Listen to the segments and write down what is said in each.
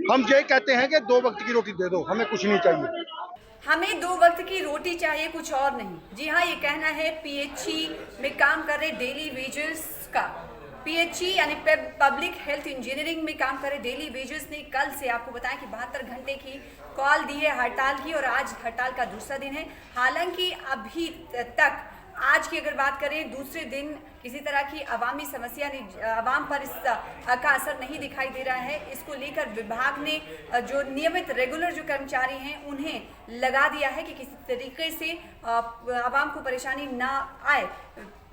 हम ये कहते हैं कि 2 वक्त की रोटी दे दो, हमें कुछ नहीं चाहिए। हमें 2 वक्त की रोटी चाहिए, कुछ और नहीं। जी हाँ, ये कहना है पीएचई में काम कर रहे डेली वेजेस का। पीएचई यानी पब्लिक हेल्थ इंजीनियरिंग में काम कर रहे डेली वेजेस ने कल से आपको बताया कि 72 घंटे की कॉल दी है हड़ताल की, और आज हड़ताल का दूसरा दिन है। हालांकि अभी तक आज की अगर बात करें, दूसरे दिन किसी तरह की अवामी समस्या ने अवाम पर का असर नहीं दिखाई दे रहा है। इसको लेकर विभाग ने जो नियमित रेगुलर जो कर्मचारी हैं उन्हें लगा दिया है कि किसी तरीके से अवाम को परेशानी ना आए।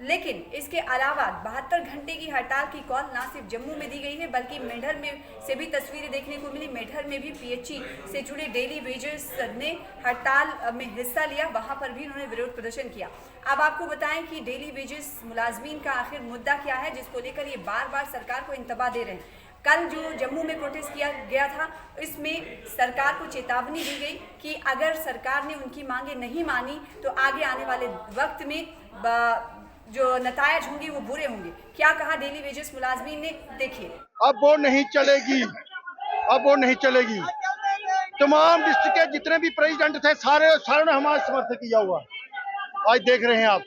लेकिन इसके अलावा 72 घंटे की हड़ताल की कॉल ना सिर्फ जम्मू में दी गई है, बल्कि मेढर में से भी तस्वीरें देखने को मिली। मेढर में भी पीएचई से जुड़े डेली वेजेस ने हड़ताल में हिस्सा लिया, वहां पर भी उन्होंने विरोध प्रदर्शन किया। अब आपको बताएं कि डेली वेजेस मुलाजमीन का आखिर मुद्दा क्या है, जिसको लेकर ये बार बार सरकार को इंतबा दे रहे हैं। कल जो जम्मू में प्रोटेस्ट किया गया था, इसमें सरकार को चेतावनी दी गई कि अगर सरकार ने उनकी मांगे नहीं मानी तो आगे आने वाले वक्त में जो नतायज होंगे वो बुरे होंगे। क्या कहा डेली वेजेस मुलाजमीन ने, देखिए। अब वो नहीं चलेगी, अब वो नहीं चलेगी। तमाम डिस्ट्रिक्ट के जितने भी प्रेसिडेंट थे सारे ने हमारा समर्थन किया हुआ। आज देख रहे हैं आप,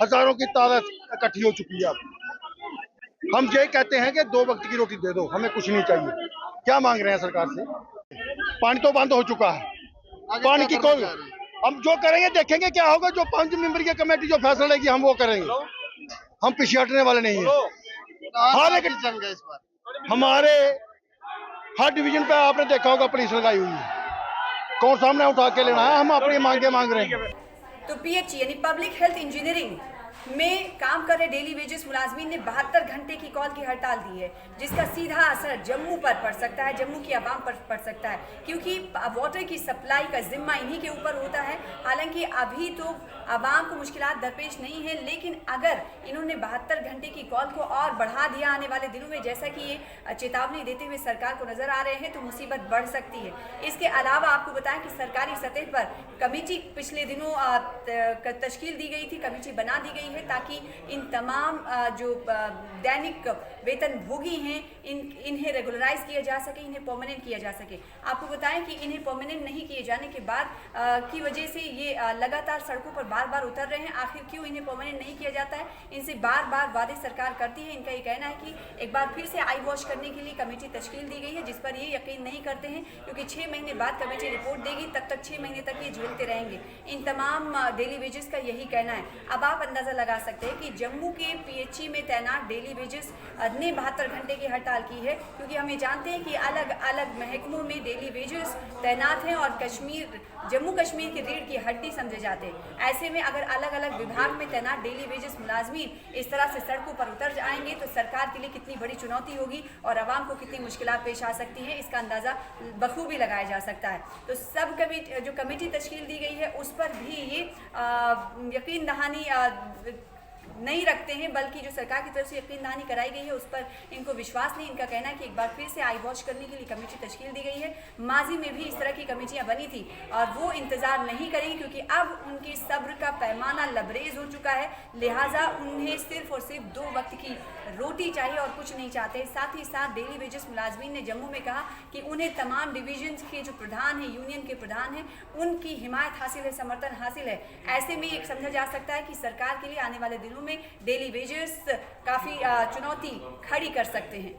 हजारों की तादाद इकट्ठी हो चुकी है। अब हम ये कहते हैं कि 2 वक्त की रोटी दे दो, हमें कुछ नहीं चाहिए। क्या मांग रहे हैं सरकार से? पानी तो बंद हो चुका है, पानी की कोई, हम जो करेंगे देखेंगे क्या होगा। जो 5 मेंबर की कमेटी जो फैसला लेगी हम वो करेंगे, हम पीछे हटने वाले नहीं है। हर एक जंग है इस बार हमारे हर डिवीजन पे आपने देखा होगा पुलिस लगाई हुई है। कौन सामने उठा के लेना है? हम अपनी मांगे मांग रहे हैं। तो पीएचई यानी पब्लिक हेल्थ इंजीनियरिंग में काम कर रहे डेली वेजेस मुलाजमीन ने 72 घंटे की कॉल की हड़ताल दी है, जिसका सीधा असर जम्मू पर पड़ सकता है, जम्मू की आवाम पर पड़ सकता है, क्योंकि वाटर की सप्लाई का जिम्मा इन्हीं के ऊपर होता है। हालांकि अभी तो आवाम को मुश्किलात दरपेश नहीं है, लेकिन अगर इन्होंने 72 घंटे की कॉल को और बढ़ा दिया आने वाले दिनों में, जैसा कि ये चेतावनी देते हुए सरकार को नजर आ रहे हैं, तो मुसीबत बढ़ सकती है। इसके अलावा आपको बताएं कि सरकारी सतह पर कमेटी पिछले दिनों तश्कील दी गई थी, कमेटी बना दी गई है ताकि इन तमाम जो दैनिक वेतन भोगी हैं इन्हें रेगुलराइज किया जा सके, इन्हें परमानेंट किया जा सके। आपको बताएं कि इन्हें परमानेंट नहीं किए जाने के बाद की वजह से ये लगातार सड़कों पर बार बार उतर रहे हैं। आखिर क्यों इन्हें परमानेंट नहीं किया जाता है? इनसे बार बार वादे सरकार करती है। इनका ये कहना है कि एक बार फिर से आई वॉश करने के लिए कमेटी तश्कील दी गई है, जिस पर ये यकीन नहीं करते हैं, क्योंकि 6 महीने बाद कमेटी रिपोर्ट देगी, तब तक 6 महीने तक ये झेलते रहेंगे। इन तमाम डेली वेजेस का यही कहना है। अब आप अंदाजा लगा सकते हैं कि जम्मू के पीएचई में तैनात डेली वेजेस ने 72 घंटे की हड़ताल की है, क्योंकि हम ये जानते हैं कि अलग अलग महकमों में डेली वेजेस तैनात हैं और जम्मू कश्मीर की रीढ़ की हड्डी समझे जाते हैं। ऐसे में अगर अलग अलग विभाग में तैनात डेली वेजेस मुलाजमीन इस तरह से सड़कों पर उतर जाएंगे तो सरकार के लिए कितनी बड़ी चुनौती होगी और आवाम को कितनी मुश्किलात पेश आ सकती है, इसका अंदाजा बखूबी लगाया जा सकता है। तो सब जो कमेटी तश्कील दी गई है उस पर भी ये यकीन दहानी नहीं रखते हैं, बल्कि जो सरकार की तरफ से यकीन दहानी कराई गई है उस पर इनको विश्वास नहीं। इनका कहना है कि एक बार फिर से आई वॉच करने के लिए कमेटी तश्कील दी गई है। माजी में भी इस तरह की कमेटियां बनी थी और वो इंतजार नहीं करेंगी, क्योंकि अब उनकी सब्र का पैमाना लबरेज हो चुका है। लिहाजा उन्हें सिर्फ और सिर्फ 2 वक्त की रोटी चाहिए और कुछ नहीं चाहते। साथ ही साथ डेली वेजेस मुलाजमीन ने जम्मू में कहा कि उन्हें तमाम डिवीजन के जो प्रधान हैं, यूनियन के प्रधान हैं, उनकी हिमायत हासिल है, समर्थन हासिल है। ऐसे में एक समझा जा सकता है कि सरकार के लिए आने वाले दिनों में डेली वेजेस काफ़ी चुनौती खड़ी कर सकते हैं।